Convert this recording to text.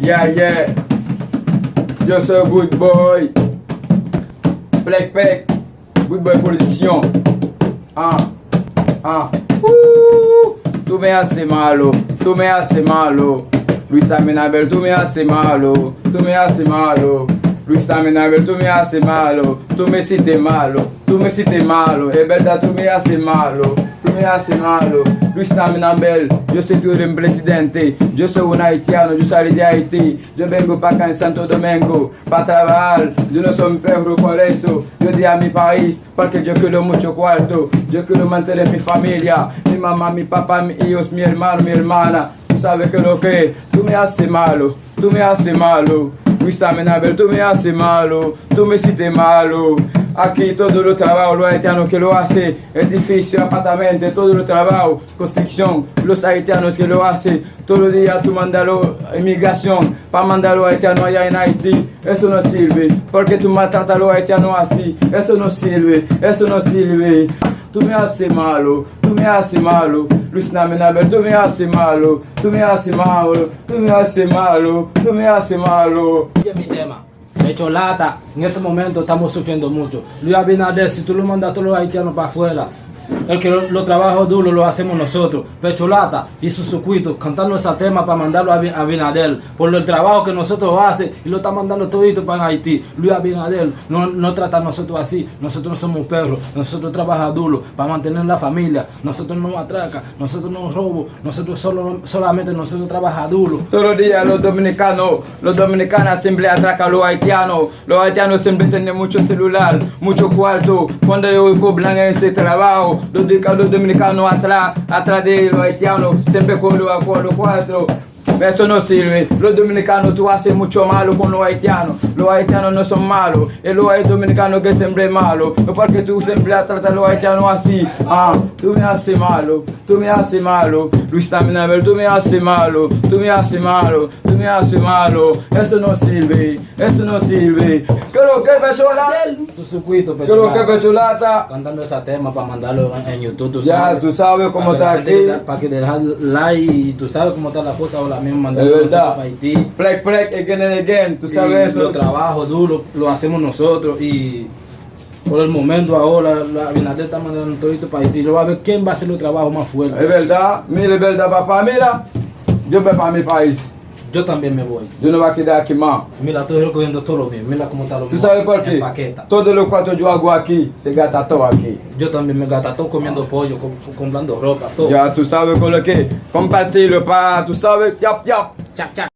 Yeah. Yo soy good boy. Plec. Good boy position. Tú me haces malo. Luis Amenabel, tú me haces malo. Luis Amenabel, tú me haces malo. Tú me hiciste malo. Es verdad, tú me haces malo. Luis Amenabel, yo soy tu presidente. Yo soy un haitiano, yo salí de Haití. Yo vengo para acá en Santo Domingo para trabajar. Yo no soy un perro por eso. Yo di a mi país porque yo quiero mucho cuarto. Yo quiero mantener mi familia, mi mamá, mi papá, mis hijos, mi hermano, mi hermana. Tú sabes que lo que tú me haces malo. Luis Amenabel, tú me haces malo. Tú me hiciste malo. Aquí todo el trabajo, los haitianos que lo hacen, edificio, apartamento, todo el trabajo, construcción, los haitianos que lo hacen, todos los días tú mandas la inmigración para mandar a los haitianos allá en Haití, eso no sirve, porque tú maltratas a los haitianos así, eso no sirve, tú me haces malo, Luis Amenabel, tú me haces malo. Oye, mi tema. Pecholata, en este momento estamos sufriendo mucho. Luis Abinader, si tú lo mandas a todos los haitianos para afuera, el que los trabajos duros lo hacemos nosotros. Pecholata y su circuito cantando ese tema para mandarlo a Abinader por el trabajo que nosotros hacemos y lo está mandando todito para Haití. Luis Abinader no trata a nosotros así. Nosotros no somos perros, nosotros trabajamos duro para mantener la familia. Nosotros no atracan, nosotros no robamos, nosotros solamente nosotros trabajamos duro. Todos los días los dominicanos siempre atracan a los haitianos siempre tienen mucho celular, mucho cuarto. Cuando ellos cobran ese trabajo, los dominicanos atrás de los haitianos siempre con los cuatro. Eso no sirve. Los dominicanos tú haces mucho malo con los haitianos. Los haitianos no son malos. Es los dominicanos que siempre es malo. Porque tú siempre tratas a los haitianos así. Tú me haces malo. Luis Amenabel, tú me haces malo. Eso no sirve. ¿Qué lo que Pecholata? Tu circuito, ¿Qué lo que Pecholata? Cantando ese tema para mandarlo en YouTube, tú Ya, sabes. tú sabes cómo está aquí. Para que dejar like y tú sabes cómo está la cosa ahora mismo Es mandando verdad. para Haití. Plec, again and again. Tú sabes eso. Los trabajos duros lo hacemos nosotros y por el momento ahora la Abinader está mandando todo para Haití. Lo va a ver quién va a hacer los trabajos más fuertes. Es verdad. Mira, es verdad, papá. Mira. Yo voy para mi país. Yo también me voy. Yo no voy a quedar aquí más. Mira, estoy recogiendo todo lo mío. Mira cómo está lo mío. ¿Tú sabes por qué? Paqueta. Todo lo cuanto yo hago aquí, se gasta todo aquí. Yo también me gasta todo comiendo pollo, comprando ropa, todo. Ya, tú sabes con lo que compartirlo, pa. Tú sabes, yap. Chap.